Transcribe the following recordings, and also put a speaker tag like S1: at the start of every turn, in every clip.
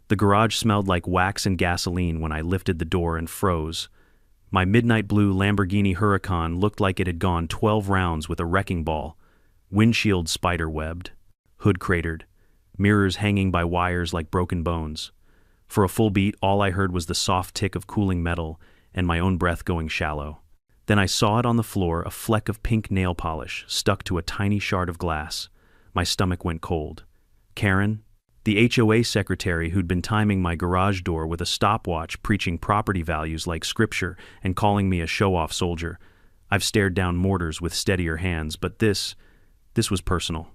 S1: The garage smelled like wax and gasoline when I lifted the door and froze. My midnight blue Lamborghini Huracan looked like it had gone 12 rounds with a wrecking ball. Windshield spider-webbed, hood cratered, mirrors hanging by wires like broken bones. For a full beat, all I heard was the soft tick of cooling metal and my own breath going shallow. Then I saw it on the floor, a fleck of pink nail polish stuck to a tiny shard of glass. My stomach went cold. Karen, the HOA secretary who'd been timing my garage door with a stopwatch, preaching property values like scripture and calling me a show-off soldier. I've stared down mortars with steadier hands, but this was personal.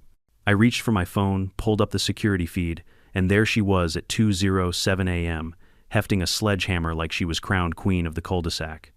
S1: I reached for my phone, pulled up the security feed, and there she was at 2:07 a.m., hefting a sledgehammer like she was crowned queen of the cul-de-sac.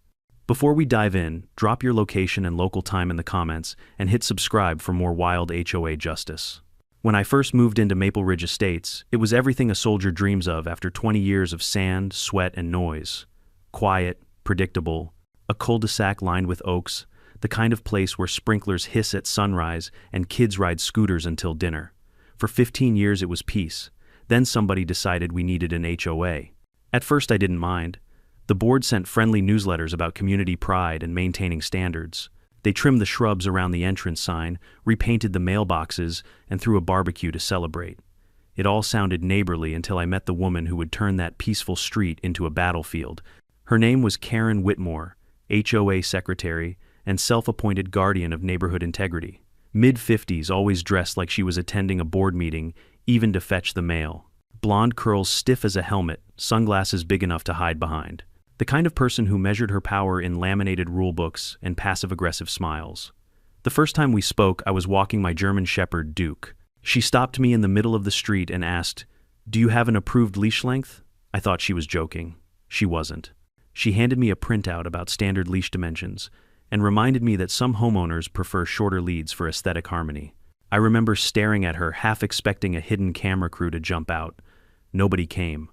S1: Before we dive in, drop your location and local time in the comments and hit subscribe for more wild HOA justice. When I first moved into Maple Ridge Estates, it was everything a soldier dreams of after 20 years of sand, sweat, and noise. Quiet, predictable, a cul-de-sac lined with oaks, the kind of place where sprinklers hiss at sunrise and kids ride scooters until dinner. For 15 years it was peace. Then somebody decided we needed an HOA. At first I didn't mind. The board sent friendly newsletters about community pride and maintaining standards. They trimmed the shrubs around the entrance sign, repainted the mailboxes, and threw a barbecue to celebrate. It all sounded neighborly until I met the woman who would turn that peaceful street into a battlefield. Her name was Karen Whitmore, HOA secretary and self-appointed guardian of neighborhood integrity. Mid-50s, always dressed like she was attending a board meeting, even to fetch the mail. Blonde curls stiff as a helmet, sunglasses big enough to hide behind. The kind of person who measured her power in laminated rulebooks and passive-aggressive smiles. The first time we spoke, I was walking my German Shepherd, Duke. She stopped me in the middle of the street and asked, "Do you have an approved leash length?" I thought she was joking. She wasn't. She handed me a printout about standard leash dimensions and reminded me that some homeowners prefer shorter leads for aesthetic harmony. I remember staring at her, half expecting a hidden camera crew to jump out. Nobody came.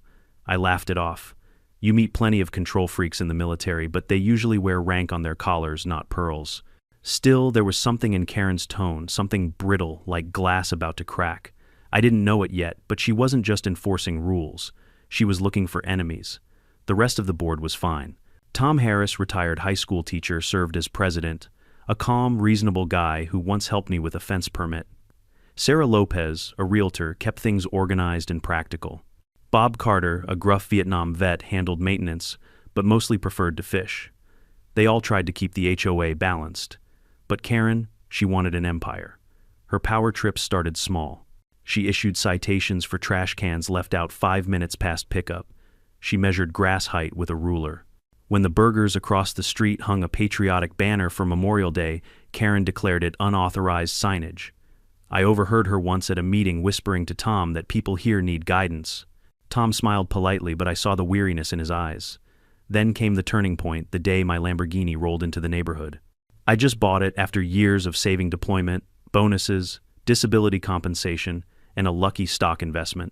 S1: I laughed it off. You meet plenty of control freaks in the military, but they usually wear rank on their collars, not pearls. Still, there was something in Karen's tone, something brittle, like glass about to crack. I didn't know it yet, but she wasn't just enforcing rules. She was looking for enemies. The rest of the board was fine. Tom Harris, retired high school teacher, served as president, a calm, reasonable guy who once helped me with a fence permit. Sarah Lopez, a realtor, kept things organized and practical. Bob Carter, a gruff Vietnam vet, handled maintenance, but mostly preferred to fish. They all tried to keep the HOA balanced. But Karen, she wanted an empire. Her power trips started small. She issued citations for trash cans left out 5 minutes past pickup. She measured grass height with a ruler. When the burgers across the street hung a patriotic banner for Memorial Day, Karen declared it unauthorized signage. I overheard her once at a meeting whispering to Tom that people here need guidance. Tom smiled politely, but I saw the weariness in his eyes. Then came the turning point, the day my Lamborghini rolled into the neighborhood. I just bought it after years of saving deployment, bonuses, disability compensation, and a lucky stock investment.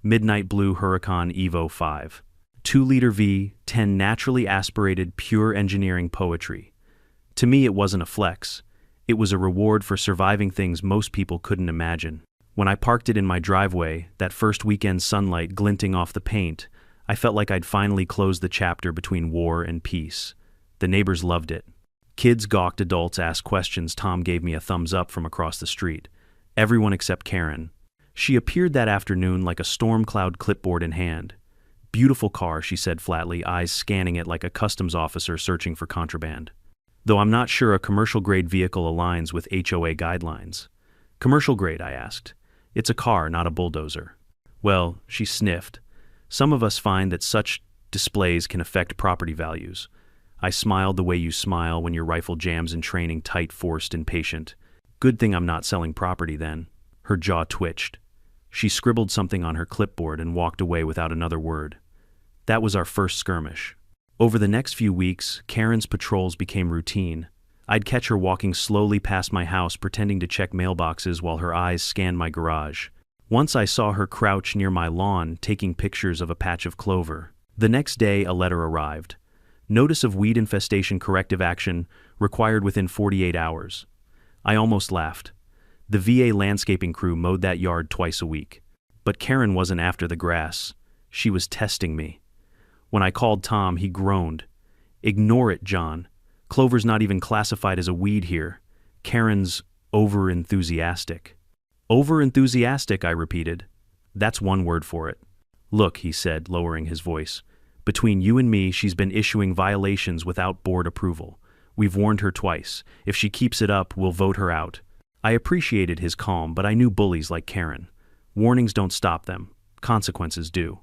S1: Midnight Blue Huracan Evo 5. 2-liter V10 naturally aspirated pure engineering poetry. To me, it wasn't a flex. It was a reward for surviving things most people couldn't imagine. When I parked it in my driveway, that first weekend sunlight glinting off the paint, I felt like I'd finally closed the chapter between war and peace. The neighbors loved it. Kids gawked, adults asked questions. Tom gave me a thumbs up from across the street. Everyone except Karen. She appeared that afternoon like a storm cloud, clipboard in hand. "Beautiful car," she said flatly, eyes scanning it like a customs officer searching for contraband. "Though I'm not sure a commercial-grade vehicle aligns with HOA guidelines." "Commercial grade?" I asked. "It's a car, not a bulldozer." "Well," she sniffed, "some of us find that such displays can affect property values." I smiled the way you smile when your rifle jams in training, tight, forced, and patient. "Good thing I'm not selling property then." Her jaw twitched. She scribbled something on her clipboard and walked away without another word. That was our first skirmish. Over the next few weeks, Karen's patrols became routine. I'd catch her walking slowly past my house, pretending to check mailboxes while her eyes scanned my garage. Once I saw her crouch near my lawn, taking pictures of a patch of clover. The next day, a letter arrived. Notice of weed infestation, corrective action required within 48 hours. I almost laughed. The VA landscaping crew mowed that yard twice a week. But Karen wasn't after the grass. She was testing me. When I called Tom, he groaned. "Ignore it, John. Clover's not even classified as a weed here. Karen's over-enthusiastic." "Over-enthusiastic," I repeated. "That's one word for it." "Look," he said, lowering his voice. "Between you and me, she's been issuing violations without board approval. We've warned her twice. If she keeps it up, we'll vote her out." I appreciated his calm, but I knew bullies like Karen. Warnings don't stop them. Consequences do.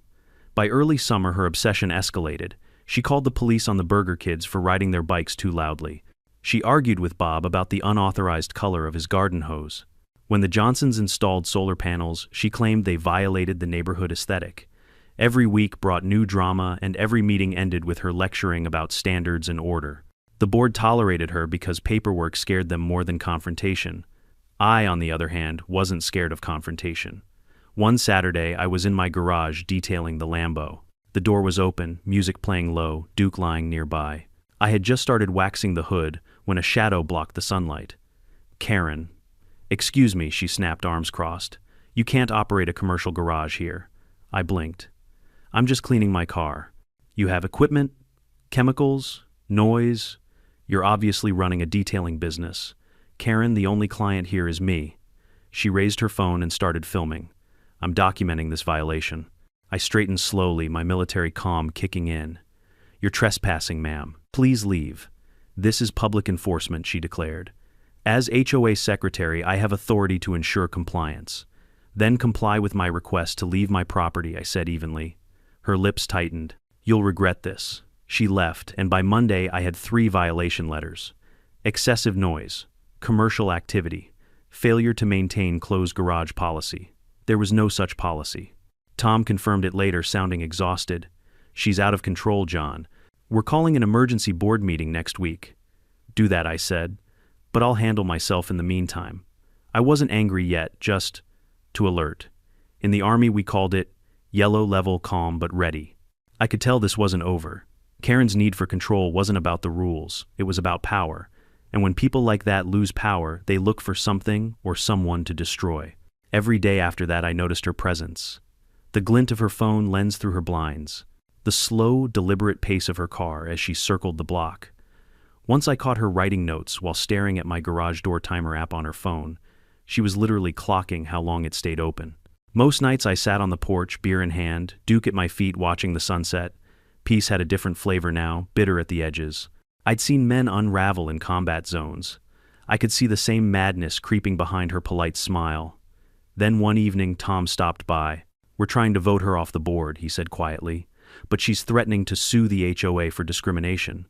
S1: By early summer, her obsession escalated. She called the police on the Burger Kids for riding their bikes too loudly. She argued with Bob about the unauthorized color of his garden hose. When the Johnsons installed solar panels, she claimed they violated the neighborhood aesthetic. Every week brought new drama, and every meeting ended with her lecturing about standards and order. The board tolerated her because paperwork scared them more than confrontation. I, on the other hand, wasn't scared of confrontation. One Saturday, I was in my garage detailing the Lambo. The door was open, music playing low, Duke lying nearby. I had just started waxing the hood when a shadow blocked the sunlight. "Karen." "Excuse me," she snapped, arms crossed. "You can't operate a commercial garage here." I blinked. "I'm just cleaning my car." "You have equipment? Chemicals? Noise? You're obviously running a detailing business." "Karen, the only client here is me." She raised her phone and started filming. "I'm documenting this violation." I straightened slowly, my military calm kicking in. "You're trespassing, ma'am. Please leave." "This is public enforcement," she declared. "As HOA secretary, I have authority to ensure compliance." "Then comply with my request to leave my property," I said evenly. Her lips tightened. "You'll regret this." She left, and by Monday I had 3 violation letters. Excessive noise. Commercial activity. Failure to maintain closed garage policy. There was no such policy. Tom confirmed it later, sounding exhausted. "She's out of control, John. We're calling an emergency board meeting next week." "Do that," I said. "But I'll handle myself in the meantime." I wasn't angry yet, just to alert. In the Army we called it yellow level calm but ready. I could tell this wasn't over. Karen's need for control wasn't about the rules, it was about power. And when people like that lose power, they look for something or someone to destroy. Every day after that I noticed her presence. The glint of her phone lensed through her blinds. The slow, deliberate pace of her car as she circled the block. Once I caught her writing notes while staring at my garage door timer app on her phone. She was literally clocking how long it stayed open. Most nights I sat on the porch, beer in hand, Duke at my feet watching the sunset. Peace had a different flavor now, bitter at the edges. I'd seen men unravel in combat zones. I could see the same madness creeping behind her polite smile. Then one evening Tom stopped by. "We're trying to vote her off the board," he said quietly, "but she's threatening to sue the HOA for discrimination.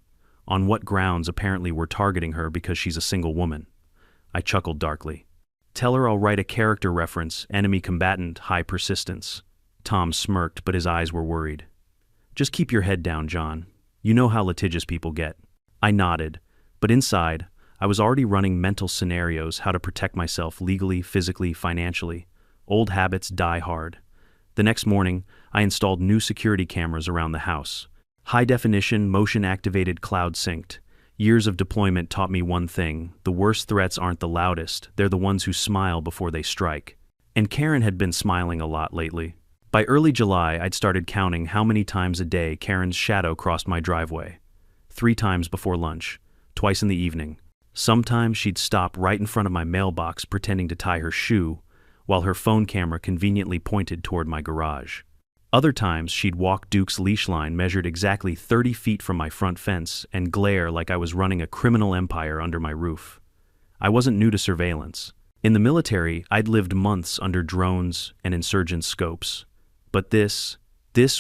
S1: On what grounds? Apparently we're targeting her because she's a single woman." I chuckled darkly. "Tell her I'll write a character reference, enemy combatant, high persistence." Tom smirked, but his eyes were worried. "Just keep your head down, John. You know how litigious people get." I nodded, but inside, I was already running mental scenarios how to protect myself legally, physically, financially. Old habits die hard. The next morning, I installed new security cameras around the house. High definition, motion-activated, cloud-synced. Years of deployment taught me one thing: the worst threats aren't the loudest, they're the ones who smile before they strike. And Karen had been smiling a lot lately. By early July, I'd started counting how many times a day Karen's shadow crossed my driveway. 3 times before lunch, twice in the evening. Sometimes she'd stop right in front of my mailbox pretending to tie her shoe, while her phone camera conveniently pointed toward my garage. Other times she'd walk Duke's leash line measured exactly 30 feet from my front fence and glare like I was running a criminal empire under my roof. I wasn't new to surveillance. In the military, I'd lived months under drones and insurgent scopes. But this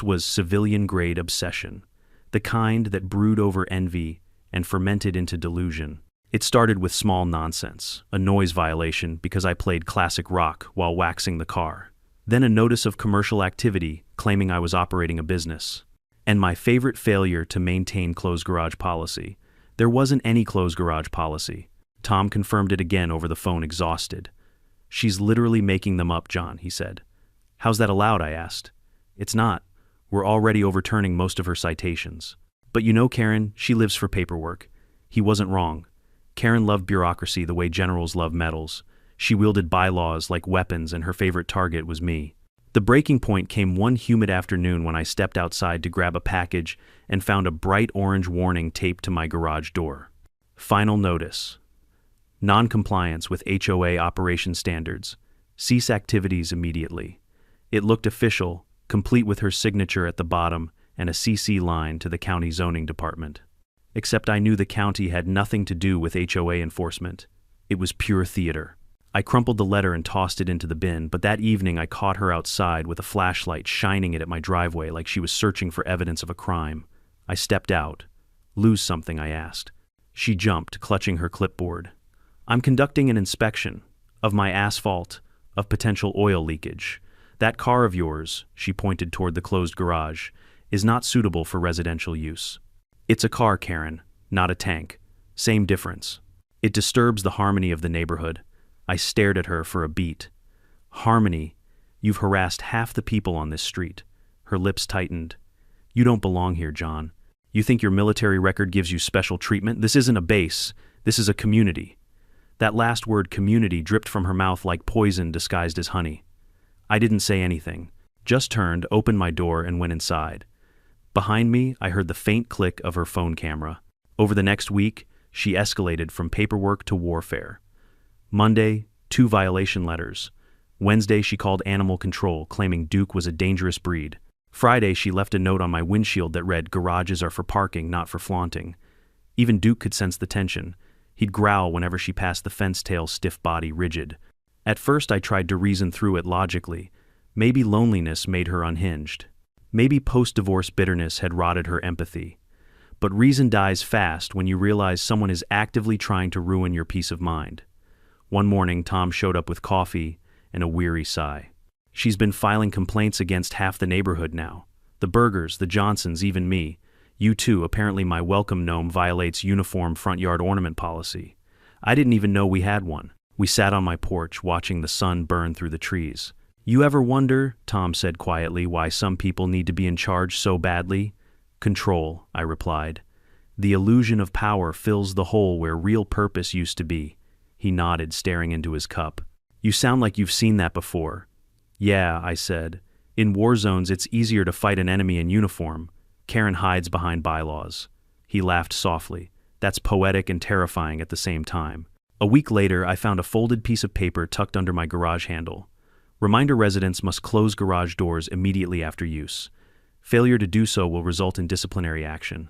S1: was civilian-grade obsession. The kind that brewed over envy and fermented into delusion. It started with small nonsense, a noise violation because I played classic rock while waxing the car. Then a notice of commercial activity claiming I was operating a business. And my favorite failure to maintain closed garage policy. There wasn't any closed garage policy. Tom confirmed it again over the phone, exhausted. "She's literally making them up, John," he said. "How's that allowed?" I asked. "It's not. We're already overturning most of her citations." "But you know, Karen, she lives for paperwork." He wasn't wrong. Karen loved bureaucracy the way generals love medals. She wielded bylaws like weapons, and her favorite target was me. The breaking point came one humid afternoon when I stepped outside to grab a package and found a bright orange warning taped to my garage door. Final notice. Non-compliance with HOA operation standards. Cease activities immediately. It looked official, complete with her signature at the bottom and a CC line to the county zoning department. Except I knew the county had nothing to do with HOA enforcement. It was pure theater. I crumpled the letter and tossed it into the bin, but that evening I caught her outside with a flashlight shining it at my driveway like she was searching for evidence of a crime. I stepped out. Lose something, I asked. She jumped, clutching her clipboard. I'm conducting an inspection of my asphalt, of potential oil leakage. That car of yours, she pointed toward the closed garage, is not suitable for residential use. It's a car, Karen, not a tank. Same difference. It disturbs the harmony of the neighborhood. I stared at her for a beat. Harmony? You've harassed half the people on this street. Her lips tightened. You don't belong here, John. You think your military record gives you special treatment? This isn't a base. This is a community. That last word, community, dripped from her mouth like poison disguised as honey. I didn't say anything. Just turned, opened my door, and went inside. Behind me, I heard the faint click of her phone camera. Over the next week, she escalated from paperwork to warfare. Monday, 2 violation letters. Wednesday, she called animal control, claiming Duke was a dangerous breed. Friday, she left a note on my windshield that read, "Garages are for parking, not for flaunting." Even Duke could sense the tension. He'd growl whenever she passed the fence tail's stiff body rigid. At first, I tried to reason through it logically. Maybe loneliness made her unhinged. Maybe post-divorce bitterness had rotted her empathy. But reason dies fast when you realize someone is actively trying to ruin your peace of mind. One morning, Tom showed up with coffee and a weary sigh. She's been filing complaints against half the neighborhood now. The Burgers, the Johnsons, even me. You too, apparently my welcome gnome violates uniform front yard ornament policy. I didn't even know we had one. We sat on my porch watching the sun burn through the trees. You ever wonder, Tom said quietly, why some people need to be in charge so badly? Control, I replied. The illusion of power fills the hole where real purpose used to be. He nodded, staring into his cup. You sound like you've seen that before. Yeah, I said. In war zones, it's easier to fight an enemy in uniform. Karen hides behind bylaws. He laughed softly. That's poetic and terrifying at the same time. A week later, I found a folded piece of paper tucked under my garage handle. Reminder: residents must close garage doors immediately after use. Failure to do so will result in disciplinary action.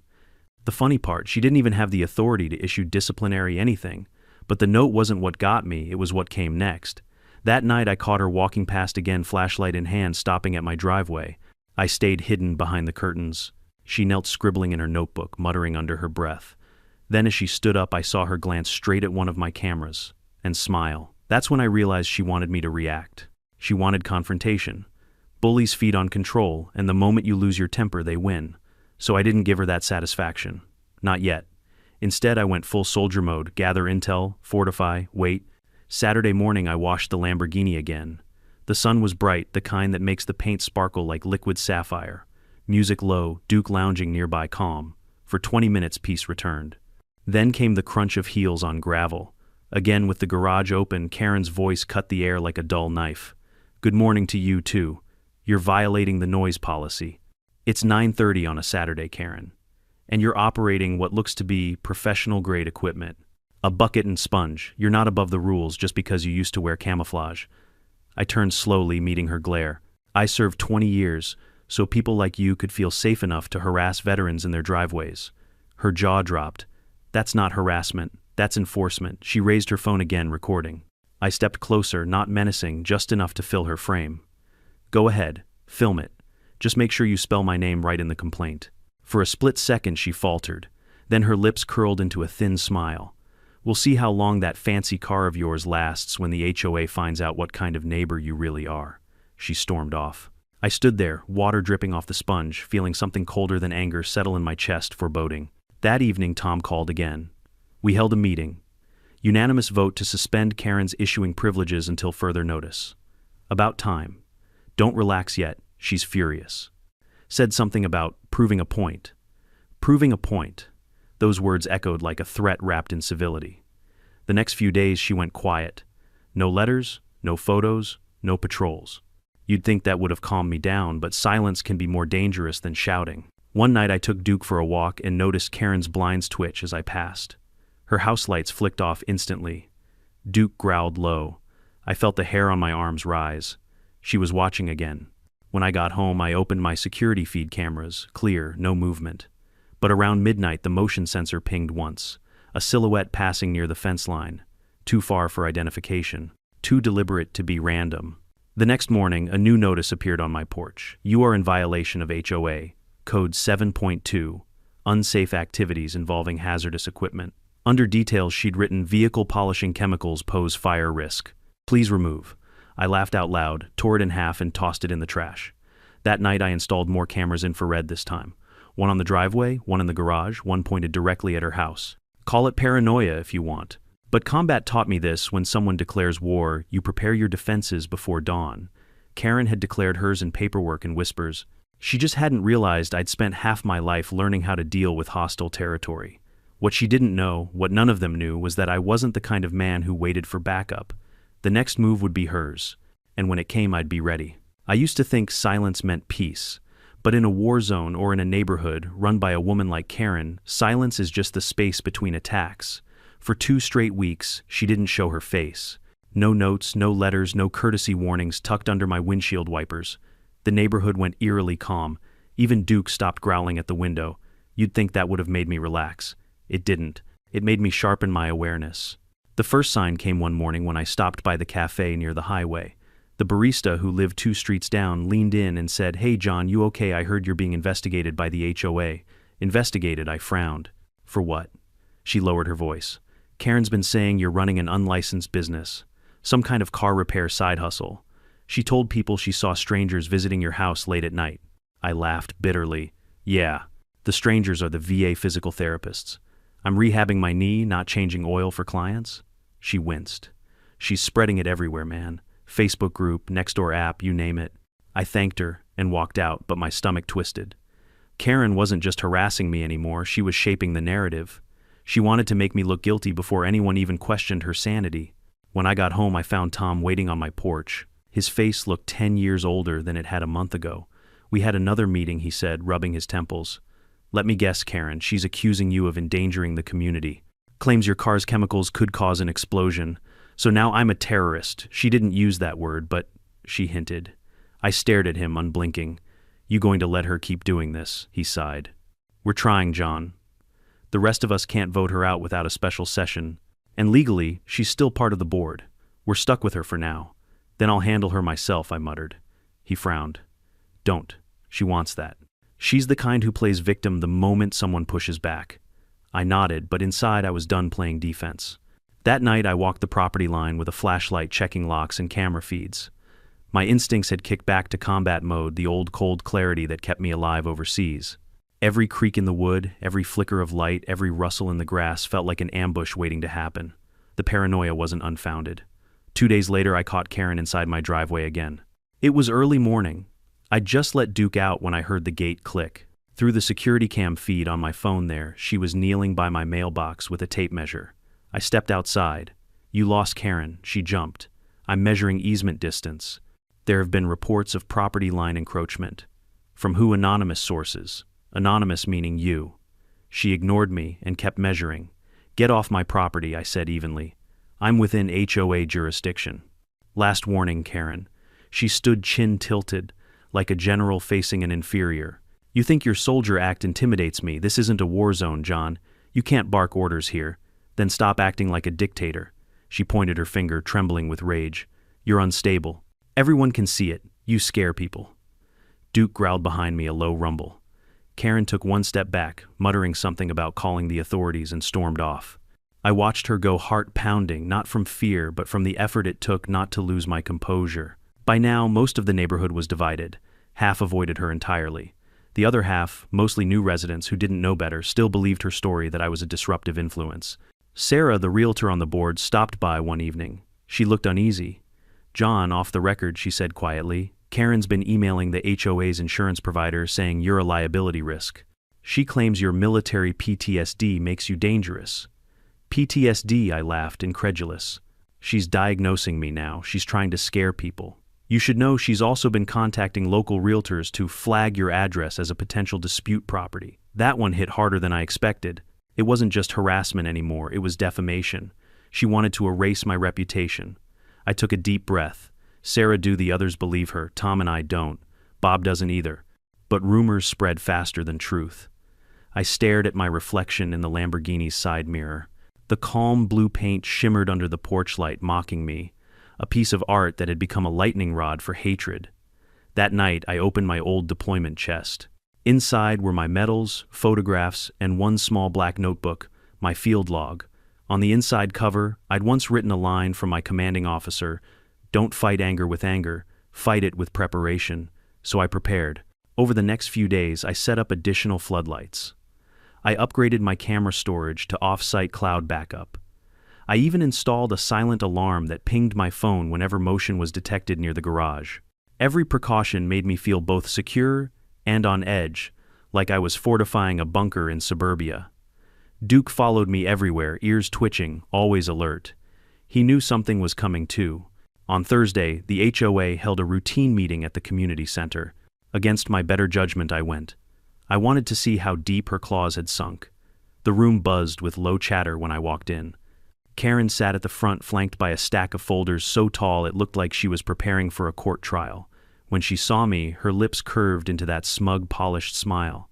S1: The funny part, she didn't even have the authority to issue disciplinary anything. But the note wasn't what got me, it was what came next. That night I caught her walking past again, flashlight in hand, stopping at my driveway. I stayed hidden behind the curtains. She knelt scribbling in her notebook, muttering under her breath. Then as she stood up, I saw her glance straight at one of my cameras and smile. That's when I realized she wanted me to react. She wanted confrontation. Bullies feed on control, and the moment you lose your temper, they win. So I didn't give her that satisfaction. Not yet. Instead, I went full soldier mode, gather intel, fortify, wait. Saturday morning, I washed the Lamborghini again. The sun was bright, the kind that makes the paint sparkle like liquid sapphire. Music low, Duke lounging nearby calm. For 20 minutes, peace returned. Then came the crunch of heels on gravel. Again, with the garage open, Karen's voice cut the air like a dull knife. Good morning to you, too. You're violating the noise policy. It's 9:30 on a Saturday, Karen. And you're operating what looks to be professional-grade equipment. A bucket and sponge. You're not above the rules just because you used to wear camouflage. I turned slowly, meeting her glare. I served 20 years, so people like you could feel safe enough to harass veterans in their driveways. Her jaw dropped. That's not harassment. That's enforcement. She raised her phone again, recording. I stepped closer, not menacing, just enough to fill her frame. Go ahead. Film it. Just make sure you spell my name right in the complaint. For a split second, she faltered. Then her lips curled into a thin smile. We'll see how long that fancy car of yours lasts when the HOA finds out what kind of neighbor you really are. She stormed off. I stood there, water dripping off the sponge, feeling something colder than anger settle in my chest, foreboding. That evening, Tom called again. We held a meeting. Unanimous vote to suspend Karen's issuing privileges until further notice. About time. Don't relax yet, she's furious. Said something about proving a point. Proving a point. Those words echoed like a threat wrapped in civility. The next few days she went quiet. No letters, no photos, no patrols. You'd think that would have calmed me down, but silence can be more dangerous than shouting. One night I took Duke for a walk and noticed Karen's blinds twitch as I passed. Her house lights flicked off instantly. Duke growled low. I felt the hair on my arms rise. She was watching again. When I got home, I opened my security feed cameras. Clear, no movement. But around midnight, the motion sensor pinged once. A silhouette passing near the fence line. Too far for identification. Too deliberate to be random. The next morning, a new notice appeared on my porch. You are in violation of HOA. Code 7.2. Unsafe activities involving hazardous equipment. Under details, she'd written, vehicle polishing chemicals pose fire risk. Please remove. I laughed out loud, tore it in half, and tossed it in the trash. That night, I installed more cameras infrared this time. One on the driveway, one in the garage, one pointed directly at her house. Call it paranoia if you want. But combat taught me this: when someone declares war, you prepare your defenses before dawn. Karen had declared hers in paperwork and whispers. She just hadn't realized I'd spent half my life learning how to deal with hostile territory. What she didn't know, what none of them knew, was that I wasn't the kind of man who waited for backup. The next move would be hers, and when it came, I'd be ready. I used to think silence meant peace, but in a war zone or in a neighborhood run by a woman like Karen, silence is just the space between attacks. For 2 straight weeks, she didn't show her face. No notes, no letters, no courtesy warnings tucked under my windshield wipers. The neighborhood went eerily calm. Even Duke stopped growling at the window. You'd think that would have made me relax. It didn't. It made me sharpen my awareness. The first sign came one morning when I stopped by the cafe near the highway. The barista, who lived 2 streets down, leaned in and said, "Hey John, you okay? I heard you're being investigated by the HOA." Investigated? I frowned. For what? She lowered her voice. Karen's been saying you're running an unlicensed business. Some kind of car repair side hustle. She told people she saw strangers visiting your house late at night. I laughed bitterly. Yeah, the strangers are the VA physical therapists. I'm rehabbing my knee, not changing oil for clients? She winced. She's spreading it everywhere, man. Facebook group, Nextdoor app, you name it. I thanked her and walked out, but my stomach twisted. Karen wasn't just harassing me anymore, she was shaping the narrative. She wanted to make me look guilty before anyone even questioned her sanity. When I got home, I found Tom waiting on my porch. His face looked 10 years older than it had a month ago. We had another meeting, he said, rubbing his temples. Let me guess, Karen, she's accusing you of endangering the community. Claims your car's chemicals could cause an explosion. So now I'm a terrorist. She didn't use that word, but she hinted. I stared at him, unblinking. You going to let her keep doing this? He sighed. We're trying, John. The rest of us can't vote her out without a special session. And legally, she's still part of the board. We're stuck with her for now. Then I'll handle her myself, I muttered. He frowned. Don't. She wants that. She's the kind who plays victim the moment someone pushes back. I nodded, but inside I was done playing defense. That night I walked the property line with a flashlight checking locks and camera feeds. My instincts had kicked back to combat mode, the old cold clarity that kept me alive overseas. Every creak in the wood, every flicker of light, every rustle in the grass felt like an ambush waiting to happen. The paranoia wasn't unfounded. 2 days later I caught Karen inside my driveway again. It was early morning. I'd just let Duke out when I heard the gate click. Through the security cam feed on my phone there, she was kneeling by my mailbox with a tape measure. I stepped outside. You lost Karen. She jumped. I'm measuring easement distance. There have been reports of property line encroachment. From who? Anonymous sources. Anonymous meaning you. She ignored me and kept measuring. Get off my property, I said evenly. I'm within HOA jurisdiction. Last warning, Karen. She stood chin tilted, like a general facing an inferior. You think your soldier act intimidates me. This isn't a war zone, John. You can't bark orders here. Then stop acting like a dictator. She pointed her finger, trembling with rage. You're unstable. Everyone can see it. You scare people. Duke growled behind me, a low rumble. Karen took one step back, muttering something about calling the authorities, and stormed off. I watched her go, heart pounding, not from fear, but from the effort it took not to lose my composure. By now, most of the neighborhood was divided. Half avoided her entirely. The other half, mostly new residents who didn't know better, still believed her story that I was a disruptive influence. Sarah, the realtor on the board, stopped by one evening. She looked uneasy. John, off the record, she said quietly, Karen's been emailing the HOA's insurance provider saying you're a liability risk. She claims your military PTSD makes you dangerous. PTSD, I laughed, incredulous. She's diagnosing me now. She's trying to scare people. You should know she's also been contacting local realtors to flag your address as a potential dispute property. That one hit harder than I expected. It wasn't just harassment anymore, it was defamation. She wanted to erase my reputation. I took a deep breath. Sarah, do the others believe her? Tom and I don't. Bob doesn't either. But rumors spread faster than truth. I stared at my reflection in the Lamborghini's side mirror. The calm blue paint shimmered under the porch light, mocking me, a piece of art that had become a lightning rod for hatred. That night, I opened my old deployment chest. Inside were my medals, photographs, and one small black notebook, my field log. On the inside cover, I'd once written a line from my commanding officer, "Don't fight anger with anger, fight it with preparation." So I prepared. Over the next few days, I set up additional floodlights. I upgraded my camera storage to off-site cloud backup. I even installed a silent alarm that pinged my phone whenever motion was detected near the garage. Every precaution made me feel both secure and on edge, like I was fortifying a bunker in suburbia. Duke followed me everywhere, ears twitching, always alert. He knew something was coming too. On Thursday, the HOA held a routine meeting at the community center. Against my better judgment, I went. I wanted to see how deep her claws had sunk. The room buzzed with low chatter when I walked in. Karen sat at the front, flanked by a stack of folders so tall it looked like she was preparing for a court trial. When she saw me, her lips curved into that smug, polished smile.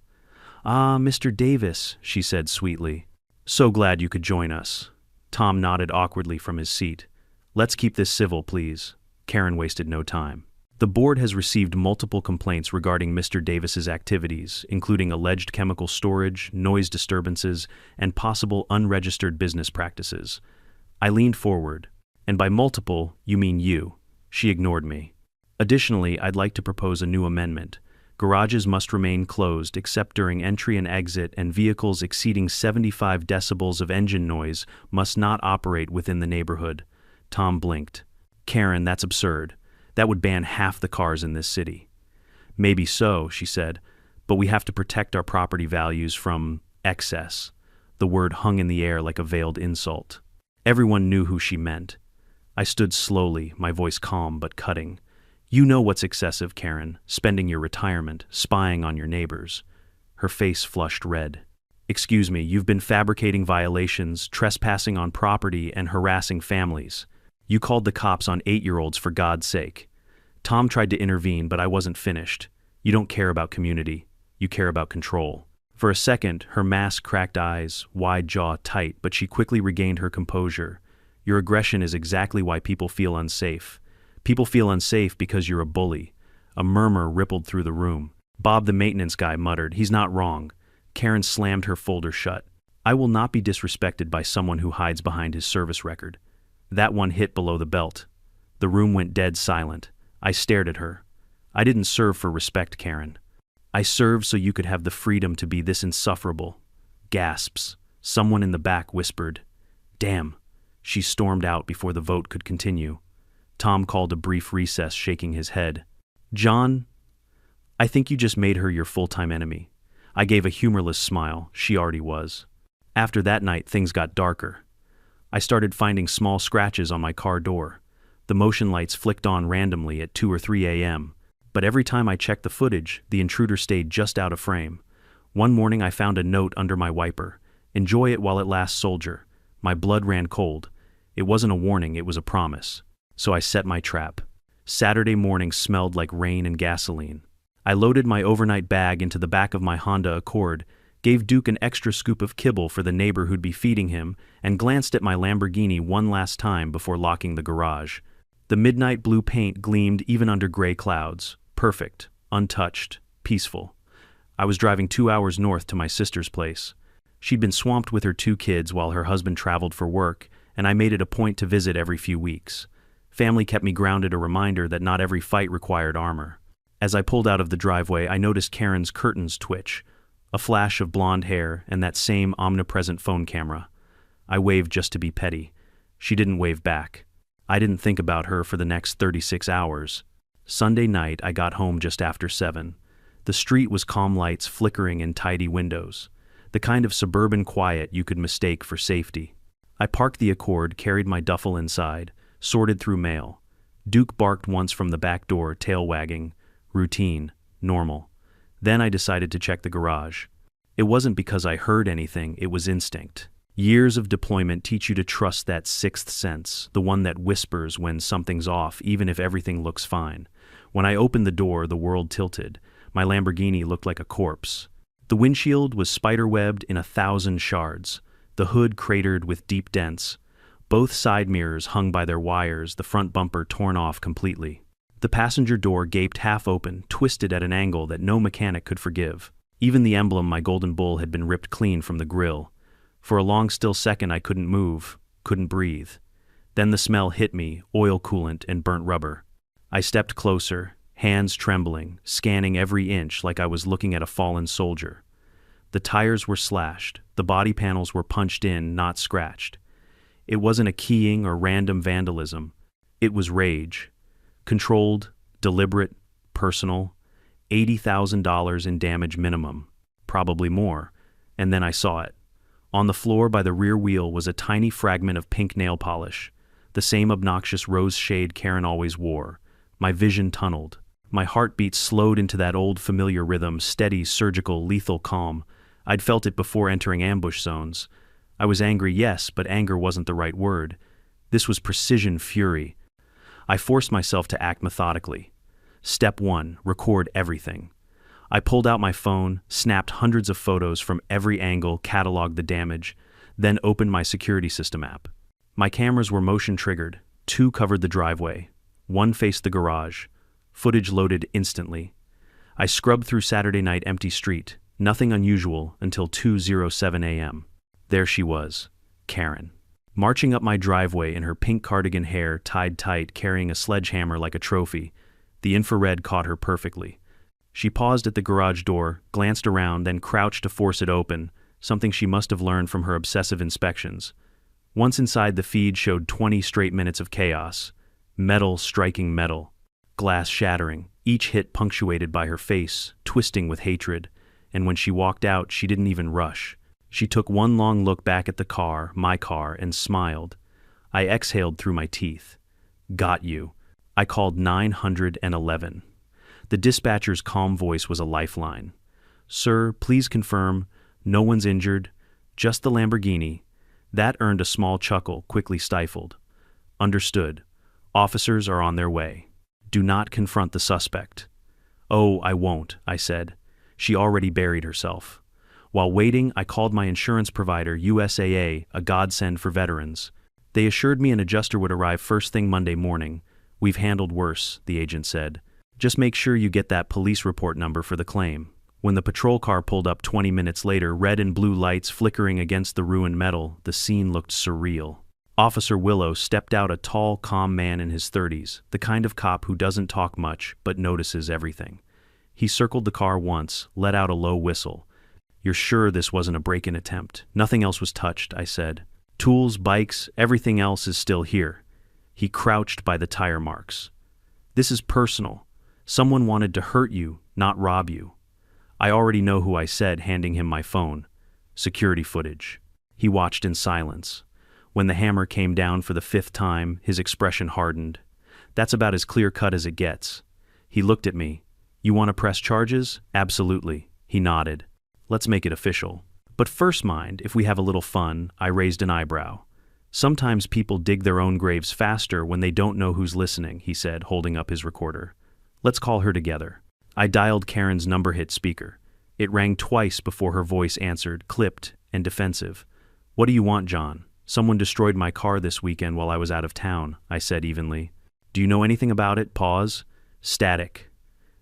S1: "Ah, Mr. Davis," she said sweetly. "So glad you could join us." Tom nodded awkwardly from his seat. "Let's keep this civil, please." Karen wasted no time. The board has received multiple complaints regarding Mr. Davis's activities, including alleged chemical storage, noise disturbances, and possible unregistered business practices. I leaned forward. "And by multiple, you mean you." She ignored me. "Additionally, I'd like to propose a new amendment. Garages must remain closed except during entry and exit, and vehicles exceeding 75 decibels of engine noise must not operate within the neighborhood." Tom blinked. "Karen, that's absurd. That would ban half the cars in this city." "Maybe so," she said, "but we have to protect our property values from excess." The word hung in the air like a veiled insult. Everyone knew who she meant. I stood slowly, my voice calm but cutting. "You know what's excessive, Karen, spending your retirement, spying on your neighbors." Her face flushed red. "Excuse me, you've been fabricating violations, trespassing on property, and harassing families. You called the cops on 8-year-olds, for God's sake." Tom tried to intervene, but I wasn't finished. "You don't care about community. You care about control." For a second, her mask-cracked eyes, wide jaw tight, but she quickly regained her composure. "Your aggression is exactly why people feel unsafe. People feel unsafe because you're a bully." A murmur rippled through the room. Bob, the maintenance guy, muttered, "He's not wrong." Karen slammed her folder shut. "I will not be disrespected by someone who hides behind his service record." That one hit below the belt. The room went dead silent. I stared at her. "I didn't serve for respect, Karen. I served so you could have the freedom to be this insufferable." Gasps. Someone in the back whispered, "Damn." She stormed out before the vote could continue. Tom called a brief recess, shaking his head. "John, I think you just made her your full-time enemy." I gave a humorless smile. She already was. After that night, things got darker. I started finding small scratches on my car door. The motion lights flicked on randomly at 2 or 3 a.m., but every time I checked the footage, the intruder stayed just out of frame. One morning I found a note under my wiper. "Enjoy it while it lasts, soldier." My blood ran cold. It wasn't a warning, it was a promise. So I set my trap. Saturday morning smelled like rain and gasoline. I loaded my overnight bag into the back of my Honda Accord, gave Duke an extra scoop of kibble for the neighbor who'd be feeding him, and glanced at my Lamborghini one last time before locking the garage. The midnight blue paint gleamed even under gray clouds. Perfect, untouched, peaceful. I was driving 2 hours north to my sister's place. She'd been swamped with her 2 kids while her husband traveled for work, and I made it a point to visit every few weeks. Family kept me grounded, a reminder that not every fight required armor. As I pulled out of the driveway, I noticed Karen's curtains twitch. A flash of blonde hair, and that same omnipresent phone camera. I waved just to be petty. She didn't wave back. I didn't think about her for the next 36 hours. Sunday night, I got home just after 7. The street was calm, lights flickering in tidy windows. The kind of suburban quiet you could mistake for safety. I parked the Accord, carried my duffel inside, sorted through mail. Duke barked once from the back door, tail wagging. Routine. Normal. Then I decided to check the garage. It wasn't because I heard anything, it was instinct. Years of deployment teach you to trust that sixth sense, the one that whispers when something's off, even if everything looks fine. When I opened the door, the world tilted. My Lamborghini looked like a corpse. The windshield was spiderwebbed in 1,000 shards, the hood cratered with deep dents. Both side mirrors hung by their wires, the front bumper torn off completely. The passenger door gaped half open, twisted at an angle that no mechanic could forgive. Even the emblem, my golden bull, had been ripped clean from the grille. For a long still second I couldn't move, couldn't breathe. Then the smell hit me, oil coolant and burnt rubber. I stepped closer, hands trembling, scanning every inch like I was looking at a fallen soldier. The tires were slashed, the body panels were punched in, not scratched. It wasn't a keying or random vandalism. It was rage. Controlled, deliberate, personal. $80,000 in damage minimum. Probably more. And then I saw it. On the floor by the rear wheel was a tiny fragment of pink nail polish, the same obnoxious rose shade Karen always wore. My vision tunneled. My heartbeat slowed into that old familiar rhythm, steady, surgical, lethal calm. I'd felt it before entering ambush zones. I was angry, yes, but anger wasn't the right word. This was precision fury. I forced myself to act methodically. Step 1, record everything. I pulled out my phone, snapped hundreds of photos from every angle, cataloged the damage, then opened my security system app. My cameras were motion-triggered. 2 covered the driveway. 1 faced the garage. Footage loaded instantly. I scrubbed through Saturday night empty street. Nothing unusual until 2:07 a.m. There she was, Karen. Marching up my driveway in her pink cardigan hair tied tight, carrying a sledgehammer like a trophy. The infrared caught her perfectly. She paused at the garage door, glanced around, then crouched to force it open, something she must have learned from her obsessive inspections. Once inside, the feed showed 20 straight minutes of chaos. Metal striking metal. Glass shattering, each hit punctuated by her face, twisting with hatred. And when she walked out, she didn't even rush. She took one long look back at the car, my car, and smiled. I exhaled through my teeth. Got you. I called 911. The dispatcher's calm voice was a lifeline. Sir, please confirm, no one's injured, just the Lamborghini. That earned a small chuckle, quickly stifled. Understood. Officers are on their way. Do not confront the suspect. Oh, I won't, I said. She already buried herself. While waiting, I called my insurance provider, USAA, a godsend for veterans. They assured me an adjuster would arrive first thing Monday morning. We've handled worse, the agent said. Just make sure you get that police report number for the claim. When the patrol car pulled up 20 minutes later, red and blue lights flickering against the ruined metal, the scene looked surreal. Officer Willow stepped out, a tall, calm man in his 30s, the kind of cop who doesn't talk much but notices everything. He circled the car once, let out a low whistle. You're sure this wasn't a break-in attempt? Nothing else was touched, I said. Tools, bikes, everything else is still here. He crouched by the tire marks. This is personal. Someone wanted to hurt you, not rob you. I already know who, I said, handing him my phone. Security footage. He watched in silence. When the hammer came down for the 5th time, his expression hardened. That's about as clear-cut as it gets. He looked at me. You want to press charges? Absolutely. He nodded. Let's make it official. But first, mind, if we have a little fun, I raised an eyebrow. Sometimes people dig their own graves faster when they don't know who's listening, he said, holding up his recorder. Let's call her together. I dialed Karen's number-hit speaker. It rang twice before her voice answered, clipped and defensive. What do you want, John? Someone destroyed my car this weekend while I was out of town, I said evenly. Do you know anything about it? Pause. Static.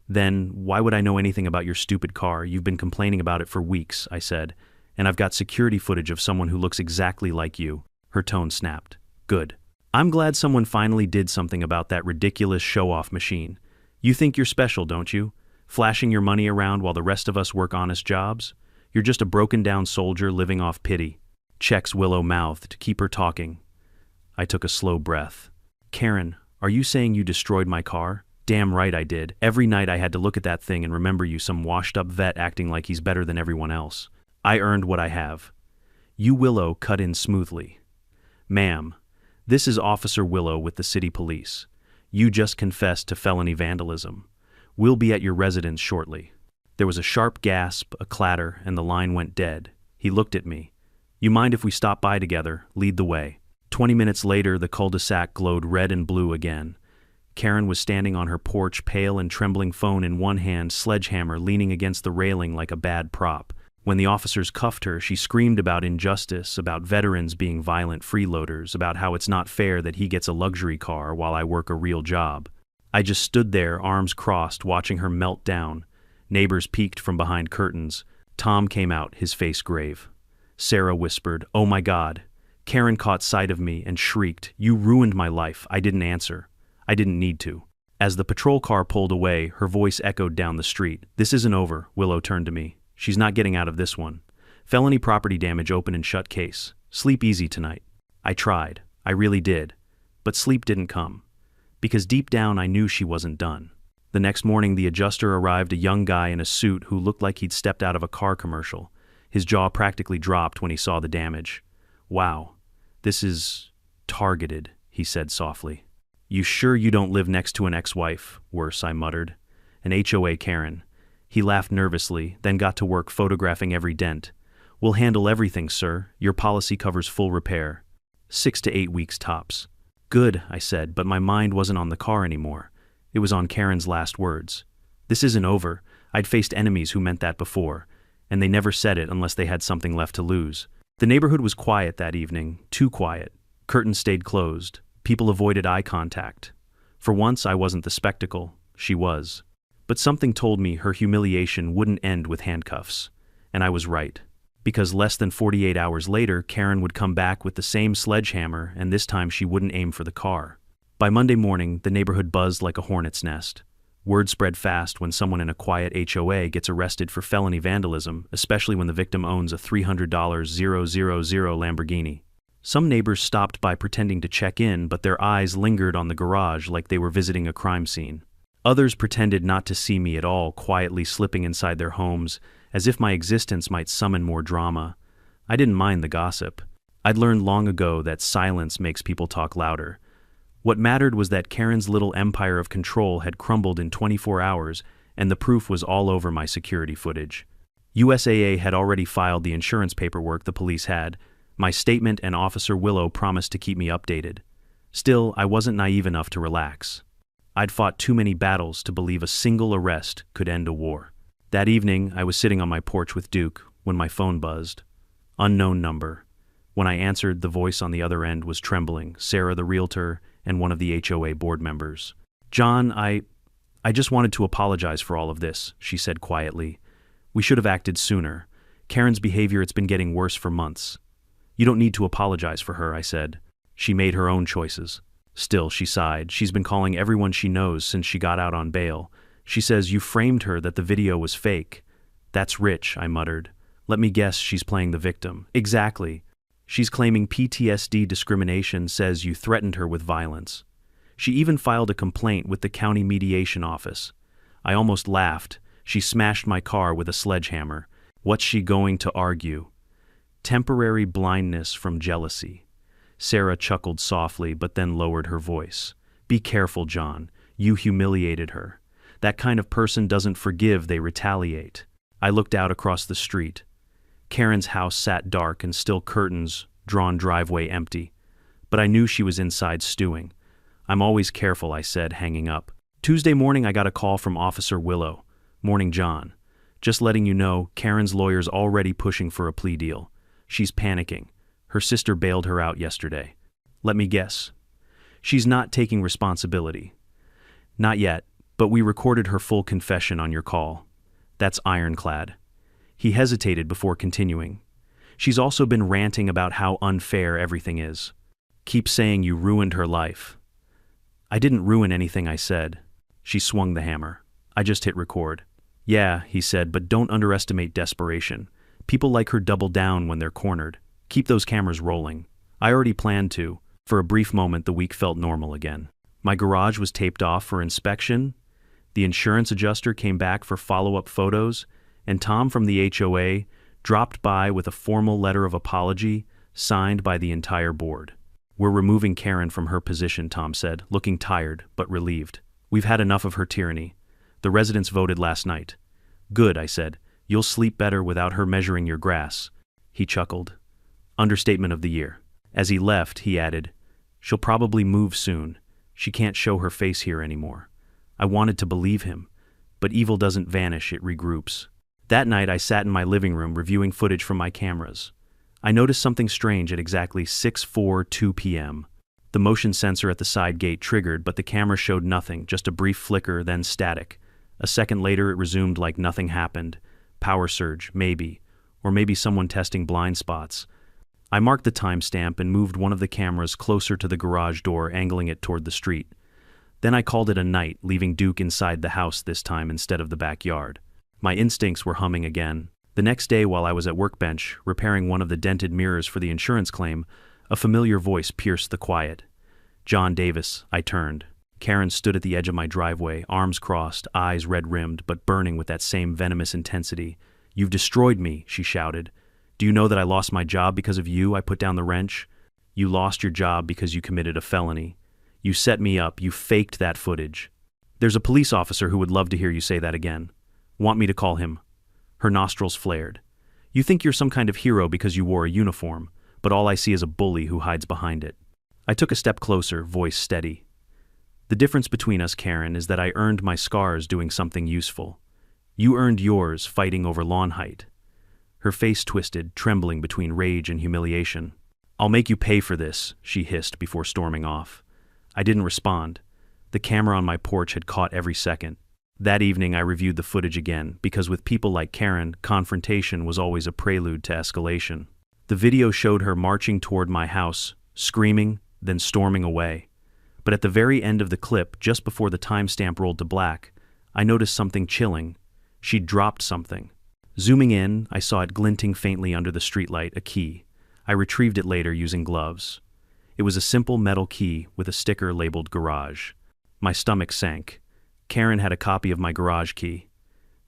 S1: Then, why would I know anything about your stupid car? You've been complaining about it for weeks, I said. And I've got security footage of someone who looks exactly like you. Her tone snapped. Good. I'm glad someone finally did something about that ridiculous show-off machine. You think you're special, don't you? Flashing your money around while the rest of us work honest jobs? You're just a broken-down soldier living off pity. Checks Willow mouthed, keep her talking. I took a slow breath. Karen, are you saying you destroyed my car? Damn right I did. Every night I had to look at that thing and remember you, some washed-up vet acting like he's better than everyone else. I earned what I have. You, Willow, cut in smoothly. Ma'am, this is Officer Willow with the city police. You just confessed to felony vandalism. We'll be at your residence shortly." There was a sharp gasp, a clatter, and the line went dead. He looked at me. "You mind if we stop by together? Lead the way." 20 minutes later, the cul-de-sac glowed red and blue again. Karen was standing on her porch, pale and trembling, phone in one hand, sledgehammer leaning against the railing like a bad prop. When the officers cuffed her, she screamed about injustice, about veterans being violent freeloaders, about how it's not fair that he gets a luxury car while I work a real job. I just stood there, arms crossed, watching her melt down. Neighbors peeked from behind curtains. Tom came out, his face grave. Sarah whispered, "Oh my God." Karen caught sight of me and shrieked, "You ruined my life." I didn't answer. I didn't need to. As the patrol car pulled away, her voice echoed down the street. "This isn't over." Willow turned to me. "She's not getting out of this one. Felony property damage, open and shut case. Sleep easy tonight." I tried. I really did. But sleep didn't come. Because deep down I knew she wasn't done. The next morning the adjuster arrived, a young guy in a suit who looked like he'd stepped out of a car commercial. His jaw practically dropped when he saw the damage. "Wow, this is targeted," he said softly. "You sure you don't live next to an ex-wife?" "Worse," I muttered. "An HOA Karen." He laughed nervously, then got to work photographing every dent. "We'll handle everything, sir. Your policy covers full repair. 6 to 8 weeks tops." "Good," I said, but my mind wasn't on the car anymore. It was on Karen's last words. This isn't over. I'd faced enemies who meant that before, and they never said it unless they had something left to lose. The neighborhood was quiet that evening, too quiet. Curtains stayed closed. People avoided eye contact. For once, I wasn't the spectacle. She was. But something told me her humiliation wouldn't end with handcuffs. And I was right. Because less than 48 hours later, Karen would come back with the same sledgehammer, and this time she wouldn't aim for the car. By Monday morning, the neighborhood buzzed like a hornet's nest. Word spread fast when someone in a quiet HOA gets arrested for felony vandalism, especially when the victim owns a $300,000 Lamborghini. Some neighbors stopped by pretending to check in, but their eyes lingered on the garage like they were visiting a crime scene. Others pretended not to see me at all, quietly slipping inside their homes, as if my existence might summon more drama. I didn't mind the gossip. I'd learned long ago that silence makes people talk louder. What mattered was that Karen's little empire of control had crumbled in 24 hours, and the proof was all over my security footage. USAA had already filed the insurance paperwork the police had. My statement and Officer Willow promised to keep me updated. Still, I wasn't naive enough to relax. I'd fought too many battles to believe a single arrest could end a war. That evening, I was sitting on my porch with Duke when my phone buzzed. Unknown number. When I answered, the voice on the other end was trembling, Sarah the realtor and one of the HOA board members. "John, I just wanted to apologize for all of this," she said quietly. "We should have acted sooner. Karen's behavior, it's been getting worse for months." "You don't need to apologize for her," I said. "She made her own choices." Still, she sighed. "She's been calling everyone she knows since she got out on bail. She says you framed her, that the video was fake." "That's rich," I muttered. "Let me guess, she's playing the victim." "Exactly. She's claiming PTSD discrimination, says you threatened her with violence. She even filed a complaint with the county mediation office." I almost laughed. "She smashed my car with a sledgehammer. What's she going to argue?" "Temporary blindness from jealousy." Sarah chuckled softly, but then lowered her voice. "Be careful, John. You humiliated her. That kind of person doesn't forgive, they retaliate." I looked out across the street. Karen's house sat dark and still, curtains, drawn, driveway empty. But I knew she was inside stewing. "I'm always careful," I said, hanging up. Tuesday morning I got a call from Officer Willow. "Morning, John. Just letting you know, Karen's lawyer's already pushing for a plea deal. She's panicking. Her sister bailed her out yesterday." "Let me guess. She's not taking responsibility." "Not yet, but we recorded her full confession on your call." "That's ironclad." He hesitated before continuing. "She's also been ranting about how unfair everything is. Keep saying you ruined her life." "I didn't ruin anything," I said. She swung the hammer. I just hit record. "Yeah," he said, "but don't underestimate desperation. People like her double down when they're cornered. Keep those cameras rolling." I already planned to. For a brief moment, the week felt normal again. My garage was taped off for inspection. The insurance adjuster came back for follow-up photos, and Tom from the HOA dropped by with a formal letter of apology signed by the entire board. We're removing Karen from her position, Tom said, looking tired but relieved. We've had enough of her tyranny. The residents voted last night. Good, I said. You'll sleep better without her measuring your grass. He chuckled. Understatement of the year. As he left, he added, She'll probably move soon. She can't show her face here anymore. I wanted to believe him, but evil doesn't vanish, it regroups. That night I sat in my living room reviewing footage from my cameras. I noticed something strange at exactly 6:42 p.m. The motion sensor at the side gate triggered, but the camera showed nothing, just a brief flicker, then static. A second later it resumed like nothing happened. Power surge, maybe. Or maybe someone testing blind spots. I marked the timestamp and moved one of the cameras closer to the garage door, angling it toward the street. Then I called it a night, leaving Duke inside the house this time instead of the backyard. My instincts were humming again. The next day, while I was at workbench, repairing one of the dented mirrors for the insurance claim, a familiar voice pierced the quiet. John Davis, I turned. Karen stood at the edge of my driveway, arms crossed, eyes red-rimmed, but burning with that same venomous intensity. You've destroyed me, she shouted. Do you know that I lost my job because of you? I put down the wrench. You lost your job because you committed a felony. You set me up, you faked that footage. There's a police officer who would love to hear you say that again. Want me to call him? Her nostrils flared. You think you're some kind of hero because you wore a uniform, but all I see is a bully who hides behind it. I took a step closer, voice steady. The difference between us, Karen, is that I earned my scars doing something useful. You earned yours fighting over lawn height. Her face twisted, trembling between rage and humiliation. I'll make you pay for this, she hissed before storming off. I didn't respond. The camera on my porch had caught every second. That evening I reviewed the footage again, because with people like Karen, confrontation was always a prelude to escalation. The video showed her marching toward my house, screaming, then storming away. But at the very end of the clip, just before the timestamp rolled to black, I noticed something chilling. She'd dropped something. Zooming in, I saw it glinting faintly under the streetlight, a key. I retrieved it later using gloves. It was a simple metal key with a sticker labeled garage. My stomach sank. Karen had a copy of my garage key.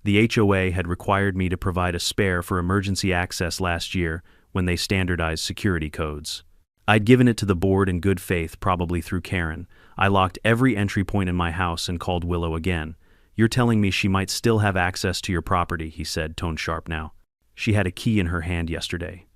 S1: The HOA had required me to provide a spare for emergency access last year when they standardized security codes. I'd given it to the board in good faith, probably through Karen. I locked every entry point in my house and called Willow again. You're telling me she might still have access to your property, he said, tone sharp now. She had a key in her hand yesterday.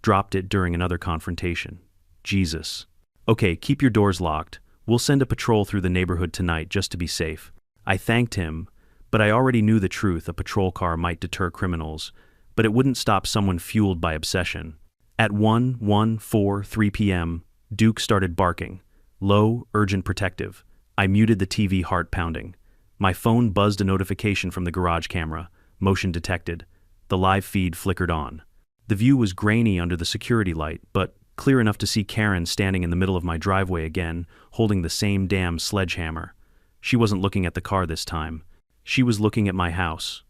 S1: Dropped it during another confrontation. Jesus. Okay, keep your doors locked. We'll send a patrol through the neighborhood tonight just to be safe. I thanked him, but I already knew the truth. A patrol car might deter criminals, but it wouldn't stop someone fueled by obsession. At 1:03 p.m., Duke started barking. Low, urgent, protective. I muted the TV, heart pounding. My phone buzzed a notification from the garage camera. Motion detected. The live feed flickered on. The view was grainy under the security light, but clear enough to see Karen standing in the middle of my driveway again, holding the same damn sledgehammer. She wasn't looking at the car this time. She was looking at my house.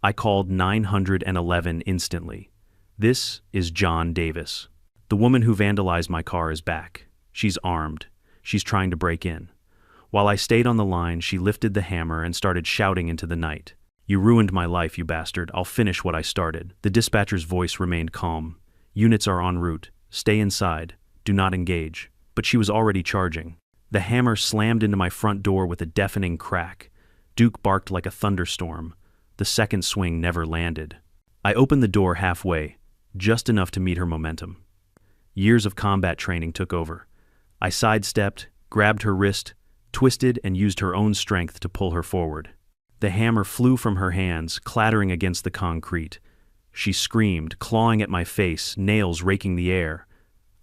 S1: I called 911 instantly. This is John Davis. The woman who vandalized my car is back. She's armed. She's trying to break in. While I stayed on the line, she lifted the hammer and started shouting into the night. You ruined my life, you bastard. I'll finish what I started. The dispatcher's voice remained calm. Units are en route. Stay inside. Do not engage. But she was already charging. The hammer slammed into my front door with a deafening crack. Duke barked like a thunderstorm. The second swing never landed. I opened the door halfway, just enough to meet her momentum. Years of combat training took over. I sidestepped, grabbed her wrist, twisted and used her own strength to pull her forward. The hammer flew from her hands, clattering against the concrete. She screamed, clawing at my face, nails raking the air.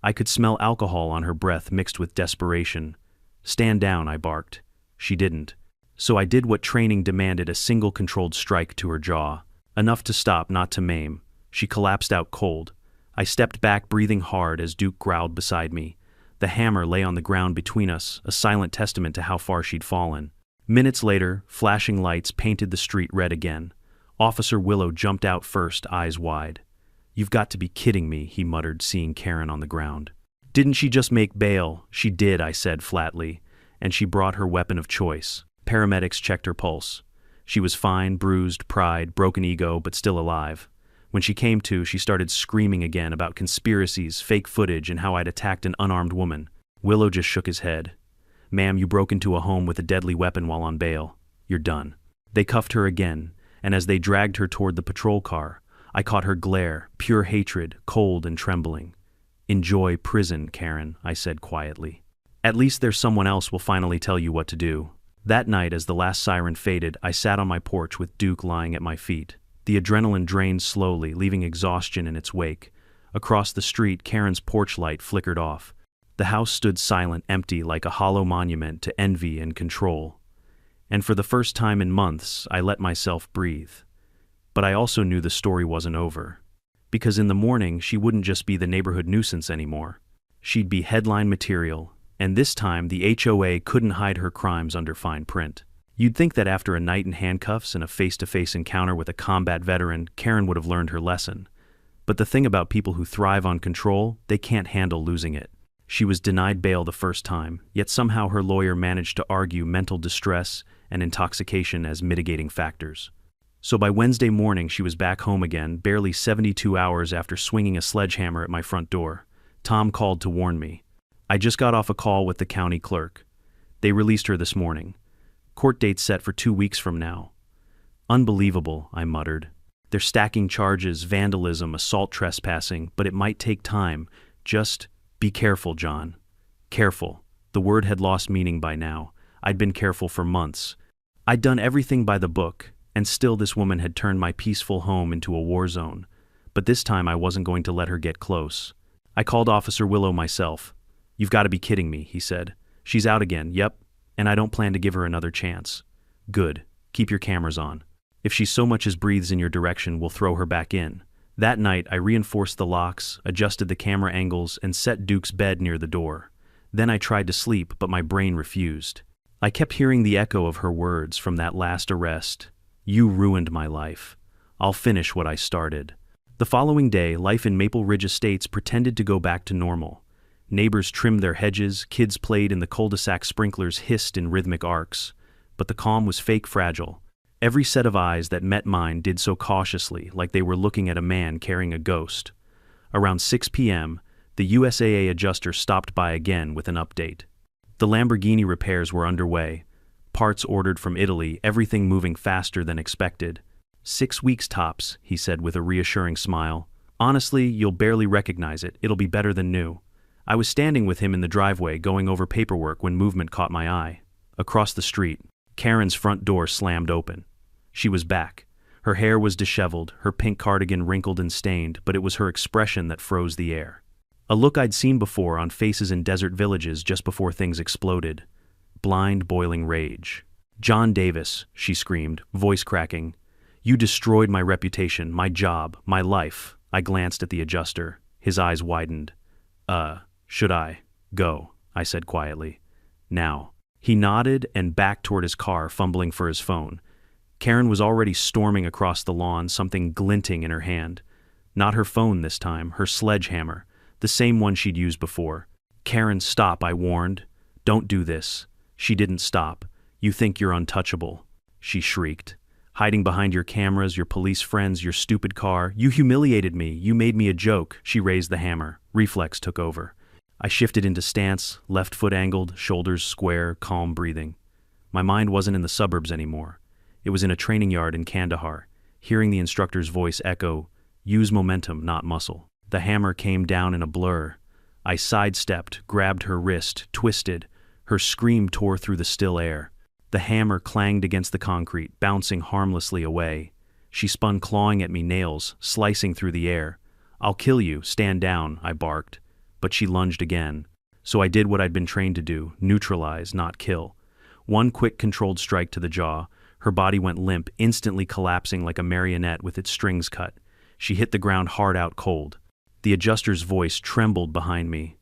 S1: I could smell alcohol on her breath mixed with desperation. Stand down, I barked. She didn't. So I did what training demanded, a single controlled strike to her jaw. Enough to stop, not to maim. She collapsed out cold. I stepped back, breathing hard as Duke growled beside me. The hammer lay on the ground between us, a silent testament to how far she'd fallen. Minutes later, flashing lights painted the street red again. Officer Willow jumped out first, eyes wide. You've got to be kidding me, he muttered, seeing Karen on the ground. Didn't she just make bail? She did, I said flatly, and she brought her weapon of choice. Paramedics checked her pulse. She was fine, bruised, pride, broken ego, but still alive. When she came to, she started screaming again about conspiracies, fake footage, and how I'd attacked an unarmed woman. Willow just shook his head. Ma'am, you broke into a home with a deadly weapon while on bail. You're done. They cuffed her again, and as they dragged her toward the patrol car, I caught her glare, pure hatred, cold and trembling. Enjoy prison, Karen, I said quietly. At least there's someone else will finally tell you what to do. That night, as the last siren faded, I sat on my porch with Duke lying at my feet. The adrenaline drained slowly, leaving exhaustion in its wake. Across the street, Karen's porch light flickered off. The house stood silent, empty, like a hollow monument to envy and control. And for the first time in months, I let myself breathe. But I also knew the story wasn't over. Because in the morning, she wouldn't just be the neighborhood nuisance anymore. She'd be headline material, and this time the HOA couldn't hide her crimes under fine print. You'd think that after a night in handcuffs and a face-to-face encounter with a combat veteran, Karen would have learned her lesson. But the thing about people who thrive on control, they can't handle losing it. She was denied bail the first time, yet somehow her lawyer managed to argue mental distress and intoxication as mitigating factors. So by Wednesday morning, she was back home again, barely 72 hours after swinging a sledgehammer at my front door. Tom called to warn me. I just got off a call with the county clerk. They released her this morning. Court date set for 2 weeks from now. Unbelievable, I muttered. They're stacking charges, vandalism, assault, trespassing, but it might take time. Just be careful, John. Careful. The word had lost meaning by now. I'd been careful for months. I'd done everything by the book, and still this woman had turned my peaceful home into a war zone. But this time I wasn't going to let her get close. I called Officer Willow myself. You've got to be kidding me, he said. She's out again, yep, and I don't plan to give her another chance. Good. Keep your cameras on. If she so much as breathes in your direction, we'll throw her back in. That night, I reinforced the locks, adjusted the camera angles, and set Duke's bed near the door. Then I tried to sleep, but my brain refused. I kept hearing the echo of her words from that last arrest. You ruined my life. I'll finish what I started. The following day, life in Maple Ridge Estates pretended to go back to normal. Neighbors trimmed their hedges, kids played, and the cul-de-sac sprinklers hissed in rhythmic arcs. But the calm was fake fragile. Every set of eyes that met mine did so cautiously, like they were looking at a man carrying a ghost. Around 6 p.m., the USAA adjuster stopped by again with an update. The Lamborghini repairs were underway. Parts ordered from Italy, everything moving faster than expected. 6 weeks tops, he said with a reassuring smile. Honestly, you'll barely recognize it. It'll be better than new. I was standing with him in the driveway going over paperwork when movement caught my eye. Across the street, Karen's front door slammed open. She was back. Her hair was disheveled, her pink cardigan wrinkled and stained, but it was her expression that froze the air. A look I'd seen before on faces in desert villages just before things exploded. Blind, boiling rage. John Davis, she screamed, voice cracking. You destroyed my reputation, my job, my life. I glanced at the adjuster. His eyes widened. Should I go? I said quietly. Now. He nodded and backed toward his car, fumbling for his phone. Karen was already storming across the lawn, something glinting in her hand. Not her phone this time, her sledgehammer, the same one she'd used before. Karen, stop, I warned. Don't do this. She didn't stop. You think you're untouchable, she shrieked. Hiding behind your cameras, your police friends, your stupid car. You humiliated me. You made me a joke. She raised the hammer. Reflex took over. I shifted into stance, left foot angled, shoulders square, calm breathing. My mind wasn't in the suburbs anymore. It was in a training yard in Kandahar, hearing the instructor's voice echo, use momentum, not muscle. The hammer came down in a blur. I sidestepped, grabbed her wrist, twisted. Her scream tore through the still air. The hammer clanged against the concrete, bouncing harmlessly away. She spun, clawing at me, nails slicing through the air. I'll kill you, stand down, I barked. But she lunged again. So I did what I'd been trained to do, neutralize, not kill. One quick controlled strike to the jaw. Her body went limp, instantly collapsing like a marionette with its strings cut. She hit the ground hard out cold. The adjuster's voice trembled behind me.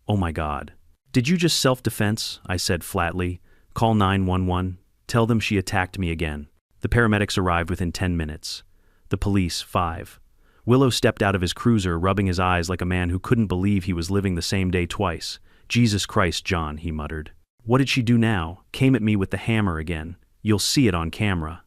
S1: Oh my God. Did you just self-defense? I said flatly. Call 911. Tell them she attacked me again. The paramedics arrived within 10 minutes. The police, 5. Willow stepped out of his cruiser, rubbing his eyes like a man who couldn't believe he was living the same day twice. Jesus Christ, John, he muttered. What did she do now? Came at me with the hammer again. You'll see it on camera.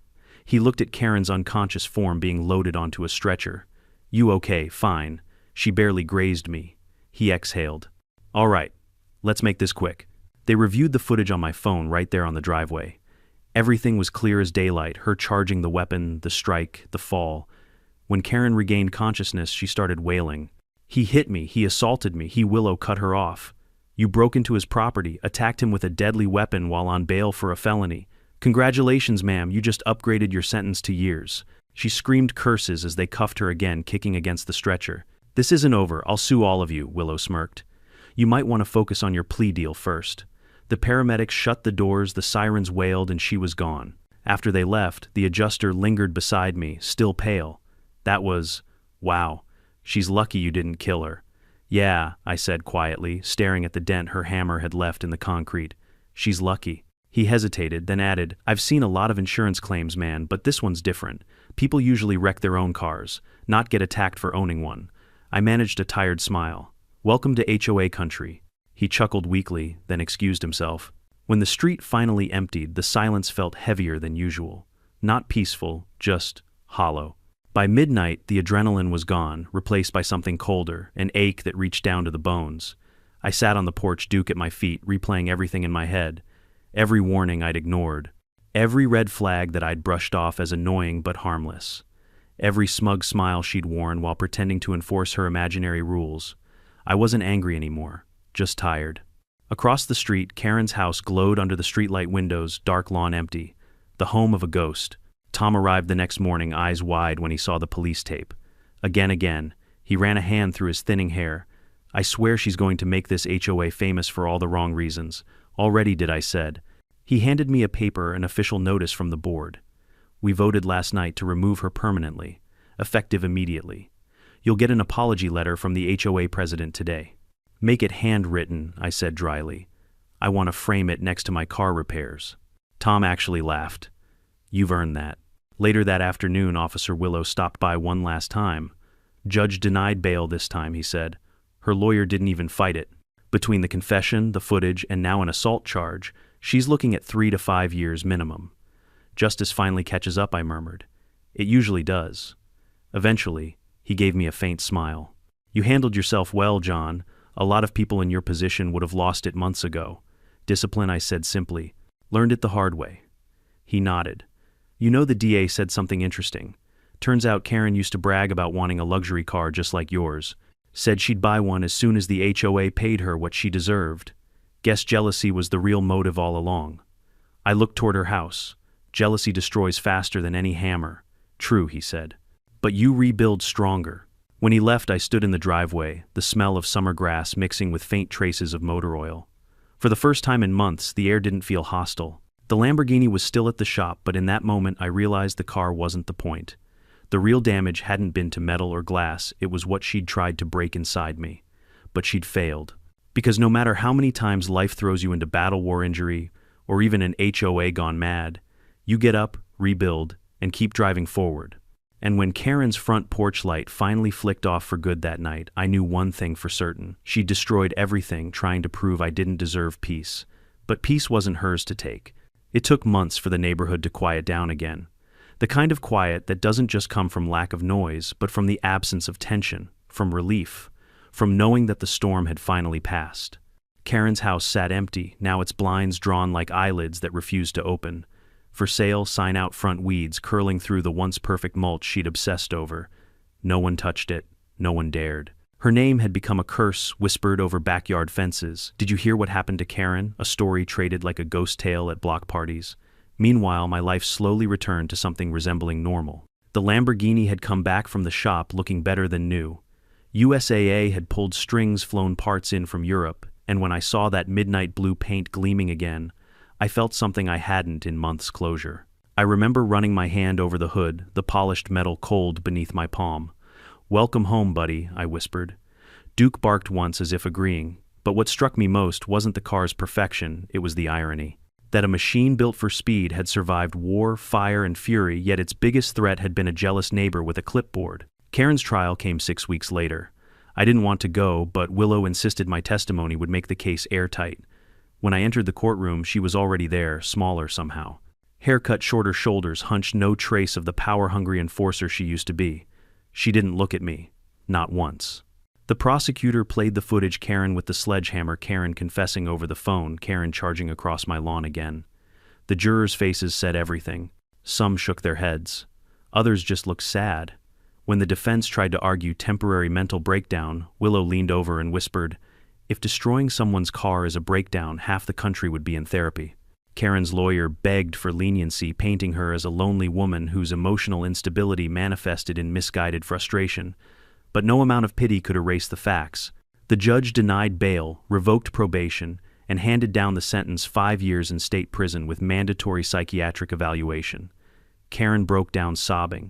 S1: He looked at Karen's unconscious form being loaded onto a stretcher. You okay? Fine. She barely grazed me. He exhaled. All right. Let's make this quick. They reviewed the footage on my phone right there on the driveway. Everything was clear as daylight, her charging the weapon, the strike, the fall. When Karen regained consciousness, she started wailing. He hit me, he assaulted me, Willow cut her off. You broke into his property, attacked him with a deadly weapon while on bail for a felony. Congratulations, ma'am, you just upgraded your sentence to years. She screamed curses as they cuffed her again, kicking against the stretcher. This isn't over, I'll sue all of you, Willow smirked. You might want to focus on your plea deal first. The paramedics shut the doors, the sirens wailed, and she was gone. After they left, the adjuster lingered beside me, still pale. That was, wow, she's lucky you didn't kill her. Yeah, I said quietly, staring at the dent her hammer had left in the concrete. She's lucky. He hesitated, then added, I've seen a lot of insurance claims, man, but this one's different. People usually wreck their own cars, not get attacked for owning one. I managed a tired smile. Welcome to HOA country. He chuckled weakly, then excused himself. When the street finally emptied, the silence felt heavier than usual. Not peaceful, just hollow. By midnight, the adrenaline was gone, replaced by something colder, an ache that reached down to the bones. I sat on the porch, Duke at my feet, replaying everything in my head. Every warning I'd ignored. Every red flag that I'd brushed off as annoying but harmless. Every smug smile she'd worn while pretending to enforce her imaginary rules. I wasn't angry anymore, just tired. Across the street, Karen's house glowed under the streetlight windows, dark lawn empty. The home of a ghost. Tom arrived the next morning, eyes wide when he saw the police tape. Again, he ran a hand through his thinning hair. I swear she's going to make this HOA famous for all the wrong reasons. Already did, I said. He handed me a paper, an official notice from the board. We voted last night to remove her permanently, effective immediately. You'll get an apology letter from the HOA president today. Make it handwritten, I said dryly. I want to frame it next to my car repairs. Tom actually laughed. You've earned that. Later that afternoon, Officer Willow stopped by one last time. Judge denied bail this time, he said. Her lawyer didn't even fight it. Between the confession, the footage, and now an assault charge, she's looking at 3 to 5 years minimum. Justice finally catches up, I murmured. It usually does. Eventually, he gave me a faint smile. You handled yourself well, John. A lot of people in your position would have lost it months ago. Discipline, I said simply. Learned it the hard way. He nodded. You know, the DA said something interesting. Turns out Karen used to brag about wanting a luxury car just like yours. Said she'd buy one as soon as the HOA paid her what she deserved. Guess jealousy was the real motive all along. I looked toward her house. Jealousy destroys faster than any hammer. True, he said. But you rebuild stronger. When he left, I stood in the driveway, the smell of summer grass mixing with faint traces of motor oil. For the first time in months, the air didn't feel hostile. The Lamborghini was still at the shop, but in that moment I realized the car wasn't the point. The real damage hadn't been to metal or glass, it was what she'd tried to break inside me. But she'd failed. Because no matter how many times life throws you into battle war injury, or even an HOA gone mad, you get up, rebuild, and keep driving forward. And when Karen's front porch light finally flicked off for good that night, I knew one thing for certain. She'd destroyed everything trying to prove I didn't deserve peace. But peace wasn't hers to take. It took months for the neighborhood to quiet down again. The kind of quiet that doesn't just come from lack of noise, but from the absence of tension, from relief, from knowing that the storm had finally passed. Karen's house sat empty, now its blinds drawn like eyelids that refused to open. For sale, sign out front, weeds curling through the once perfect mulch she'd obsessed over. No one touched it, no one dared. Her name had become a curse whispered over backyard fences. Did you hear what happened to Karen? A story traded like a ghost tale at block parties. Meanwhile, my life slowly returned to something resembling normal. The Lamborghini had come back from the shop looking better than new. USAA had pulled strings, flown parts in from Europe, and when I saw that midnight blue paint gleaming again, I felt something I hadn't in months. Closure. I remember running my hand over the hood, the polished metal cold beneath my palm. Welcome home, buddy, I whispered. Duke barked once as if agreeing, but what struck me most wasn't the car's perfection, it was the irony. That a machine built for speed had survived war, fire, and fury, yet its biggest threat had been a jealous neighbor with a clipboard. Karen's trial came 6 weeks later. I didn't want to go, but Willow insisted my testimony would make the case airtight. When I entered the courtroom, she was already there, smaller somehow. Haircut, shorter shoulders hunched, no trace of the power-hungry enforcer she used to be. She didn't look at me. Not once. The prosecutor played the footage, Karen with the sledgehammer, Karen confessing over the phone, Karen charging across my lawn again. The jurors' faces said everything. Some shook their heads. Others just looked sad. When the defense tried to argue temporary mental breakdown, Willow leaned over and whispered, "If destroying someone's car is a breakdown, half the country would be in therapy." Karen's lawyer begged for leniency, painting her as a lonely woman whose emotional instability manifested in misguided frustration. But no amount of pity could erase the facts. The judge denied bail, revoked probation, and handed down the sentence 5 years in state prison with mandatory psychiatric evaluation. Karen broke down sobbing.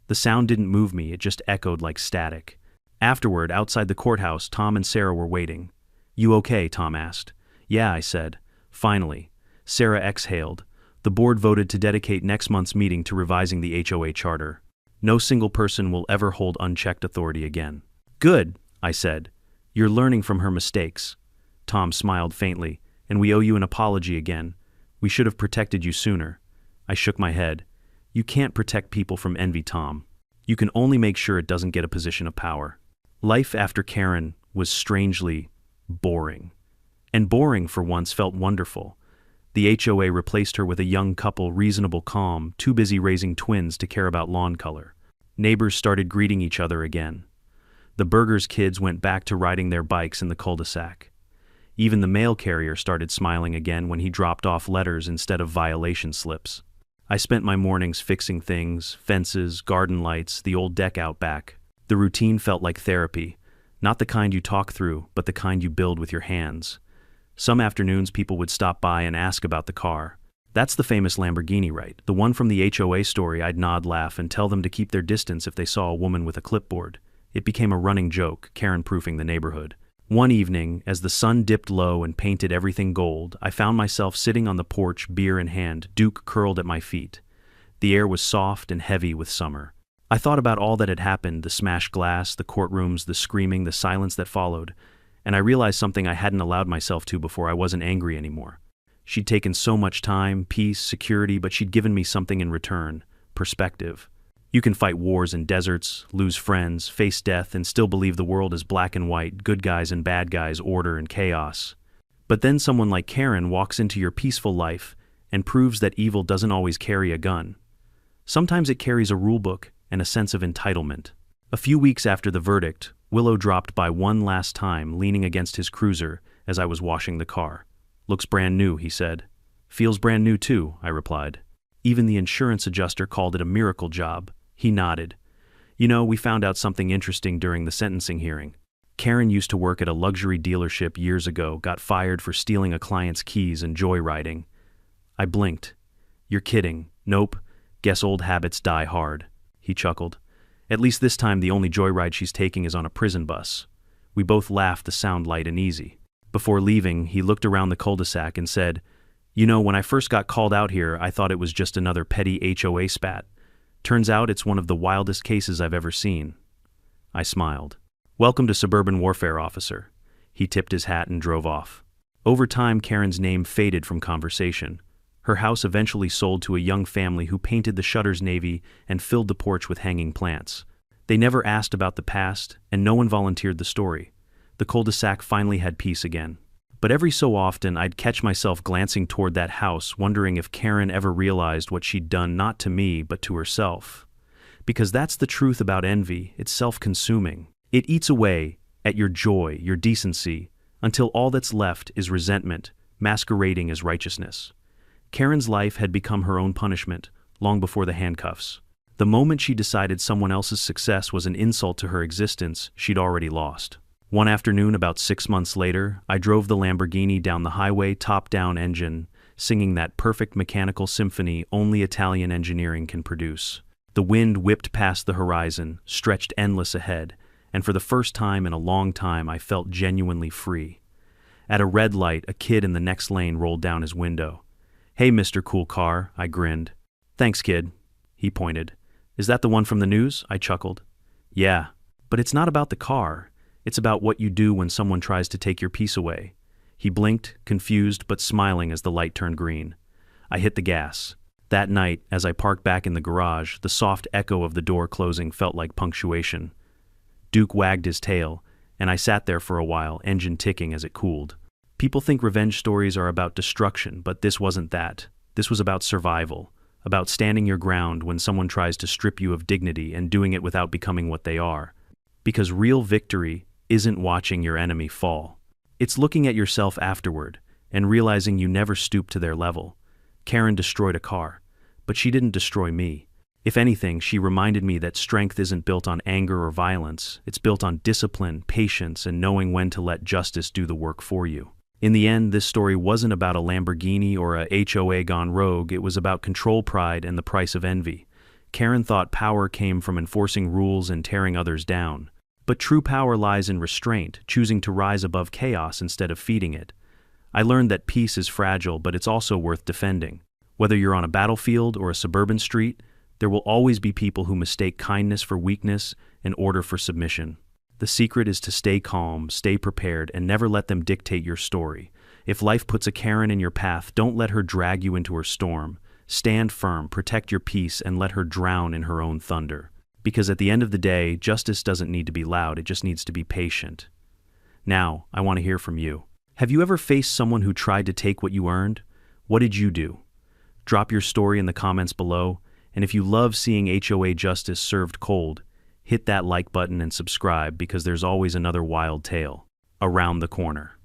S1: The sound didn't move me, it just echoed like static. Afterward, outside the courthouse, Tom and Sarah were waiting. "You okay?" Tom asked. "Yeah," I said. "Finally." Sarah exhaled. The board voted to dedicate next month's meeting to revising the HOA charter. No single person will ever hold unchecked authority again. "Good," I said. "You're learning from her mistakes." Tom smiled faintly. "And we owe you an apology again. We should have protected you sooner." I shook my head. "You can't protect people from envy, Tom. You can only make sure it doesn't get a position of power." Life after Karen was strangely boring. And boring for once felt wonderful. The HOA replaced her with a young couple, reasonable, calm, too busy raising twins to care about lawn color. Neighbors started greeting each other again. The Burgers kids went back to riding their bikes in the cul-de-sac. Even the mail carrier started smiling again when he dropped off letters instead of violation slips. I spent my mornings fixing things, fences, garden lights, the old deck out back. The routine felt like therapy, not the kind you talk through, but the kind you build with your hands. Some afternoons people would stop by and ask about the car. "That's the famous Lamborghini, right? The one from the HOA story." I'd nod, laugh, and tell them to keep their distance if they saw a woman with a clipboard. It became a running joke, Karen-proofing the neighborhood. One evening, as the sun dipped low and painted everything gold, I found myself sitting on the porch, beer in hand, Duke curled at my feet. The air was soft and heavy with summer. I thought about all that had happened, the smashed glass, the courtrooms, the screaming, the silence that followed, and I realized something I hadn't allowed myself to before. I wasn't angry anymore. She'd taken so much time, peace, security, but she'd given me something in return: perspective. You can fight wars in deserts, lose friends, face death, and still believe the world is black and white, good guys and bad guys, order and chaos. But then someone like Karen walks into your peaceful life and proves that evil doesn't always carry a gun. Sometimes it carries a rulebook and a sense of entitlement. A few weeks after the verdict, Willow dropped by one last time, leaning against his cruiser as I was washing the car. "Looks brand new," he said. "Feels brand new too," I replied. Even the insurance adjuster called it a miracle job. He nodded. "You know, we found out something interesting during the sentencing hearing. Karen used to work at a luxury dealership years ago, got fired for stealing a client's keys and joyriding." I blinked. "You're kidding." "Nope. Guess old habits die hard." He chuckled. "At least this time the only joyride she's taking is on a prison bus." We both laughed, the sound light and easy. Before leaving, he looked around the cul-de-sac and said, "You know, when I first got called out here, I thought it was just another petty HOA spat. Turns out it's one of the wildest cases I've ever seen." I smiled. "Welcome to suburban warfare, officer." He tipped his hat and drove off. Over time, Karen's name faded from conversation. Her house eventually sold to a young family who painted the shutters navy and filled the porch with hanging plants. They never asked about the past, and no one volunteered the story. The cul-de-sac finally had peace again. But every so often, I'd catch myself glancing toward that house, wondering if Karen ever realized what she'd done not to me, but to herself. Because that's the truth about envy, it's self-consuming. It eats away at your joy, your decency, until all that's left is resentment, masquerading as righteousness. Karen's life had become her own punishment, long before the handcuffs. The moment she decided someone else's success was an insult to her existence, she'd already lost. One afternoon, about 6 months later, I drove the Lamborghini down the highway, top-down engine, singing that perfect mechanical symphony only Italian engineering can produce. The wind whipped past the horizon, stretched endless ahead, and for the first time in a long time I felt genuinely free. At a red light, a kid in the next lane rolled down his window. "Hey, Mr. Cool Car," I grinned. "Thanks, kid." He pointed. "Is that the one from the news?" I chuckled. "Yeah, but it's not about the car. It's about what you do when someone tries to take your peace away." He blinked, confused but smiling as the light turned green. I hit the gas. That night, as I parked back in the garage, the soft echo of the door closing felt like punctuation. Duke wagged his tail, and I sat there for a while, engine ticking as it cooled. People think revenge stories are about destruction, but this wasn't that. This was about survival, about standing your ground when someone tries to strip you of dignity and doing it without becoming what they are. Because real victory isn't watching your enemy fall. It's looking at yourself afterward and realizing you never stooped to their level. Karen destroyed a car, but she didn't destroy me. If anything, she reminded me that strength isn't built on anger or violence. It's built on discipline, patience, and knowing when to let justice do the work for you. In the end, this story wasn't about a Lamborghini or a HOA gone rogue. It was about control pride and the price of envy. Karen thought power came from enforcing rules and tearing others down. But true power lies in restraint, choosing to rise above chaos instead of feeding it. I learned that peace is fragile, but it's also worth defending. Whether you're on a battlefield or a suburban street, there will always be people who mistake kindness for weakness and order for submission. The secret is to stay calm, stay prepared, and never let them dictate your story. If life puts a Karen in your path, don't let her drag you into her storm. Stand firm, protect your peace, and let her drown in her own thunder. Because at the end of the day, justice doesn't need to be loud, it just needs to be patient. Now, I want to hear from you. Have you ever faced someone who tried to take what you earned? What did you do? Drop your story in the comments below, and if you love seeing HOA justice served cold, hit that like button and subscribe because there's always another wild tale around the corner.